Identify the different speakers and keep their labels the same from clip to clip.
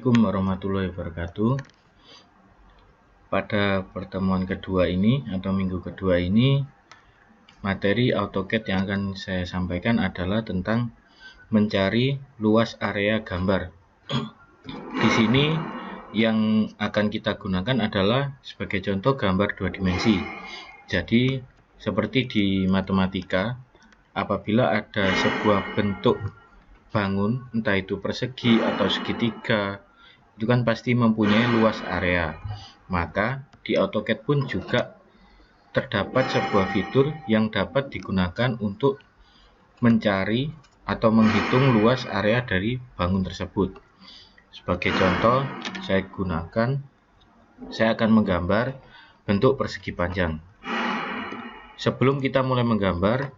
Speaker 1: Assalamualaikum warahmatullahi wabarakatuh. Pada pertemuan kedua ini atau minggu kedua ini, materi AutoCAD yang akan saya sampaikan adalah tentang mencari luas area gambar. Di sini yang akan kita gunakan adalah sebagai contoh gambar 2 dimensi. Jadi seperti di matematika, apabila ada sebuah bentuk bangun, entah itu persegi atau segitiga, itu kan pasti mempunyai luas area. Maka di AutoCAD pun juga terdapat sebuah fitur yang dapat digunakan untuk mencari atau menghitung luas area dari bangun tersebut. Sebagai contoh, saya akan menggambar bentuk persegi panjang. Sebelum kita mulai menggambar,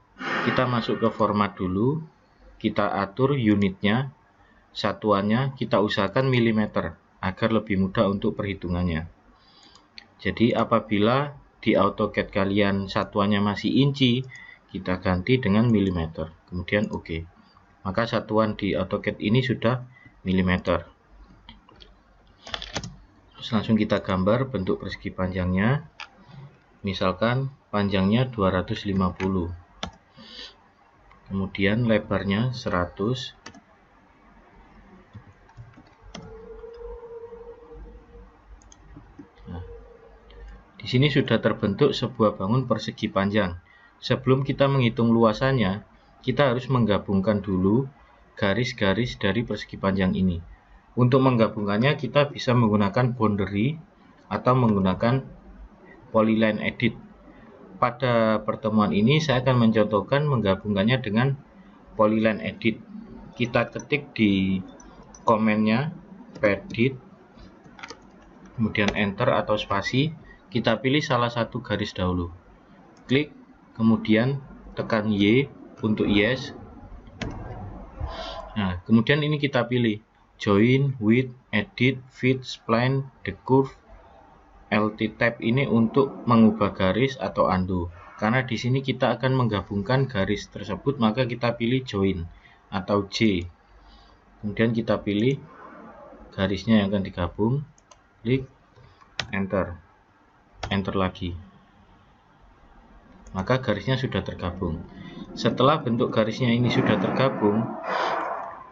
Speaker 1: kita masuk ke format dulu. Kita atur unitnya, satuannya kita usahakan milimeter agar lebih mudah untuk perhitungannya. Jadi apabila di AutoCAD kalian satuannya masih inci, kita ganti dengan milimeter, kemudian OK. Maka satuan di AutoCAD ini sudah milimeter. Terus langsung kita gambar bentuk persegi panjangnya. Misalkan panjangnya 250. Kemudian lebarnya 100. Nah, di sini sudah terbentuk sebuah bangun persegi panjang. Sebelum kita menghitung luasannya, kita harus menggabungkan dulu garis-garis dari persegi panjang ini. Untuk menggabungkannya, kita bisa menggunakan boundary atau menggunakan polyline edit. Pada pertemuan ini saya akan mencontohkan menggabungkannya dengan polyline edit. Kita ketik di komennya pedit, kemudian enter atau spasi, kita pilih salah satu garis dahulu, klik, kemudian tekan Y untuk yes. Nah, kemudian ini kita pilih join, width, edit, fit, spline, the curve, LT tab ini untuk mengubah garis atau undo. Karena di sini kita akan menggabungkan garis tersebut, maka kita pilih join atau J. Kemudian kita pilih garisnya yang akan digabung, klik, enter, enter lagi. Maka garisnya sudah tergabung. Setelah bentuk garisnya ini sudah tergabung,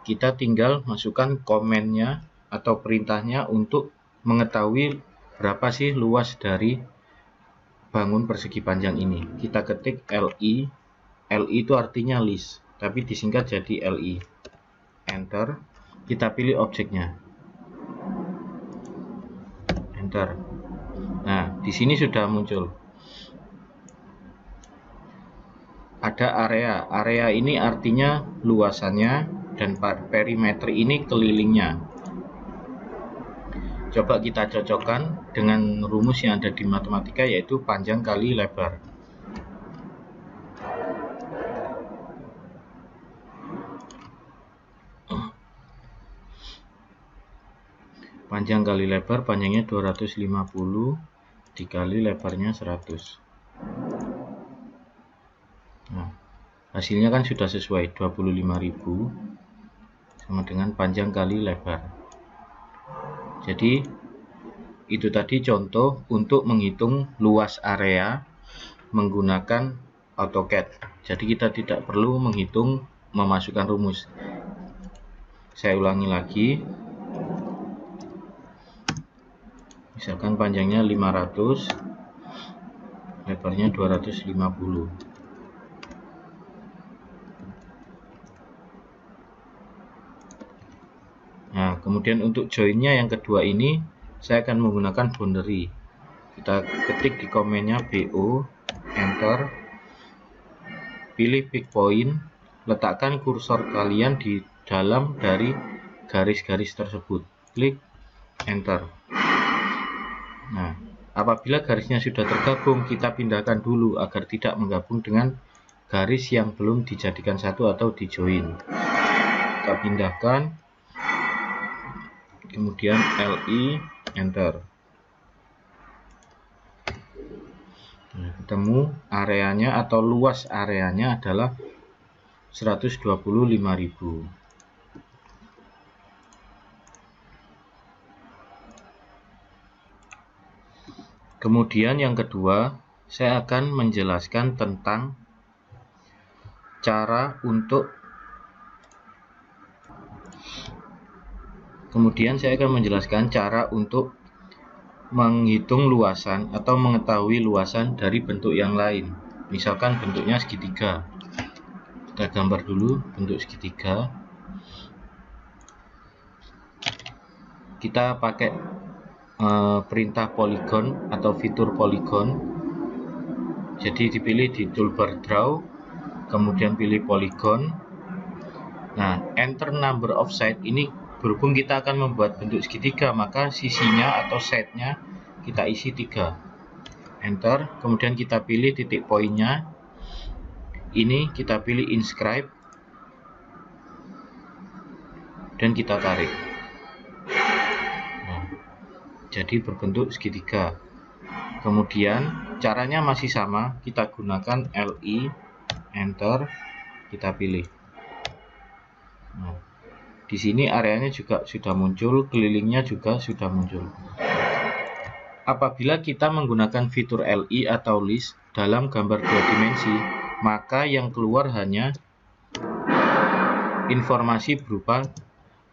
Speaker 1: kita tinggal masukkan komennya atau perintahnya untuk mengetahui berapa sih luas dari bangun persegi panjang ini. Kita ketik LI. LI itu artinya list, tapi disingkat jadi LI. Enter. Kita pilih objeknya. Enter. Nah, di sini sudah muncul. Ada area. Area ini artinya luasannya dan perimeter ini kelilingnya. Coba kita cocokkan dengan rumus yang ada di matematika, yaitu panjang kali lebar. Panjang kali lebar, panjangnya 250 dikali lebarnya 100. Nah, hasilnya kan sudah sesuai, 25.000 sama dengan panjang kali lebar. Jadi itu tadi contoh untuk menghitung luas area menggunakan AutoCAD. Jadi kita tidak perlu menghitung memasukkan rumus. Saya ulangi lagi. Misalkan panjangnya 500, lebarnya 250. Nah, kemudian untuk joinnya yang kedua ini, saya akan menggunakan boundary. Kita ketik di komennya BO, enter, pilih pick point, letakkan kursor kalian di dalam dari garis-garis tersebut, klik, enter. Nah, apabila garisnya sudah tergabung, kita pindahkan dulu agar tidak menggabung dengan garis yang belum dijadikan satu atau di join. Kita pindahkan. Kemudian LI, enter. Nah, ketemu areanya atau luas areanya adalah 125.000. Kemudian yang kedua, saya akan menjelaskan tentang cara untuk menghitung luasan atau mengetahui luasan dari bentuk yang lain. Misalkan bentuknya segitiga. Kita gambar dulu bentuk segitiga. Kita pakai perintah poligon atau fitur poligon. Jadi dipilih di toolbar draw, kemudian pilih poligon. Nah, enter number of side ini berhubung kita akan membuat bentuk segitiga, maka sisinya atau side-nya kita isi 3. Enter, kemudian kita pilih titik poinnya. Ini kita pilih inscribe dan kita tarik. Nah, jadi berbentuk segitiga. Kemudian caranya masih sama, kita gunakan LI, enter, kita pilih. Nah, di sini areanya juga sudah muncul, kelilingnya juga sudah muncul. Apabila kita menggunakan fitur LI atau list dalam gambar 2 dimensi, maka yang keluar hanya informasi berupa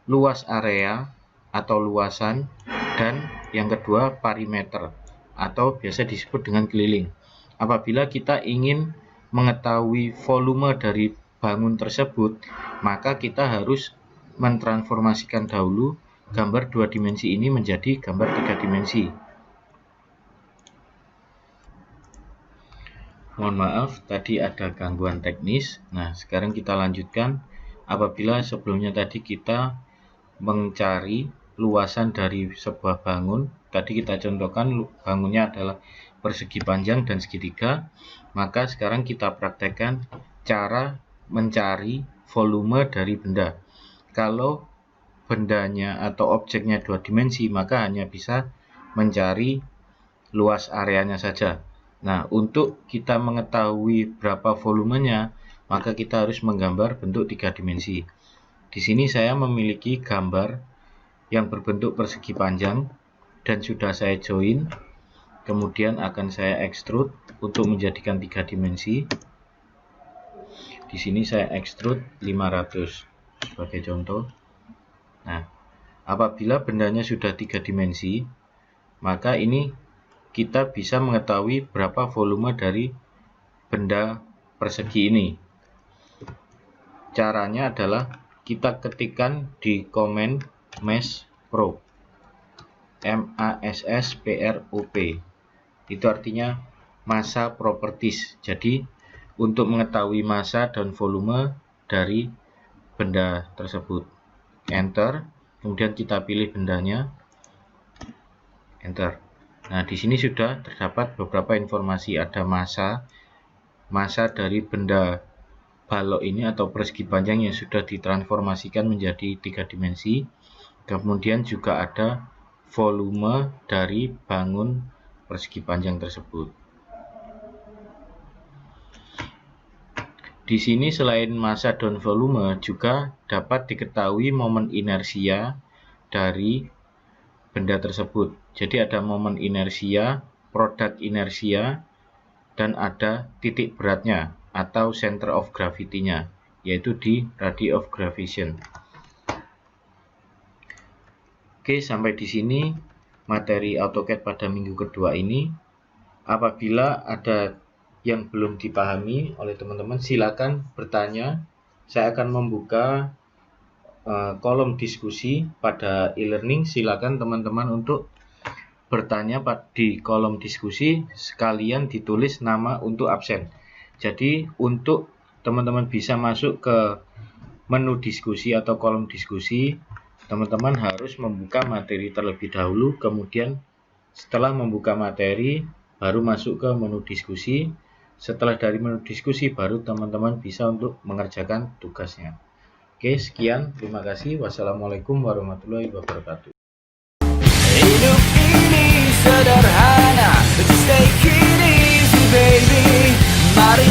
Speaker 1: luas area atau luasan, dan yang kedua perimeter atau biasa disebut dengan keliling. Apabila kita ingin mengetahui volume dari bangun tersebut, maka kita harus mentransformasikan dahulu gambar 2 dimensi ini menjadi gambar 3 dimensi. Mohon maaf, tadi ada gangguan teknis. Nah, sekarang kita lanjutkan. Apabila sebelumnya tadi kita mencari luasan dari sebuah bangun, tadi kita contohkan bangunnya adalah persegi panjang dan segitiga, maka sekarang kita praktekkan cara mencari volume dari benda. Kalau bendanya atau objeknya 2 dimensi, maka hanya bisa mencari luas areanya saja. Nah, untuk kita mengetahui berapa volumenya, maka kita harus menggambar bentuk 3 dimensi. Di sini saya memiliki gambar yang berbentuk persegi panjang dan sudah saya join. Kemudian akan saya extrude untuk menjadikan 3 dimensi. Di sini saya extrude 500 sebagai contoh. Nah, apabila bendanya sudah 3 dimensi, maka ini kita bisa mengetahui berapa volume dari benda persegi ini. Caranya adalah kita ketikkan di command mass prop, MASSPROP. Itu artinya massa properties. Jadi untuk mengetahui massa dan volume dari benda tersebut, enter, kemudian kita pilih bendanya, enter. Nah, di sini sudah terdapat beberapa informasi, ada massa dari benda balok ini atau persegi panjang yang sudah ditransformasikan menjadi 3 dimensi. Kemudian juga ada volume dari bangun persegi panjang tersebut. Di sini selain massa dan volume juga dapat diketahui momen inersia dari benda tersebut. Jadi ada momen inersia, produk inersia, dan ada titik beratnya atau center of gravity-nya, yaitu di radii of gravitation. Oke, sampai di sini materi AutoCAD pada minggu kedua ini. Apabila ada yang belum dipahami oleh teman-teman, silakan bertanya. Saya akan membuka kolom diskusi pada e-learning. Silakan teman-teman untuk bertanya di kolom diskusi, sekalian ditulis nama untuk absen. Jadi untuk teman-teman bisa masuk ke menu diskusi atau kolom diskusi, teman-teman harus membuka materi terlebih dahulu, kemudian setelah membuka materi baru masuk ke menu diskusi. Setelah dari menu diskusi baru teman-teman bisa untuk mengerjakan tugasnya. Oke, sekian, terima kasih. Wassalamualaikum warahmatullahi wabarakatuh.
Speaker 2: Hidup ini sederhana, just take it easy baby. Mari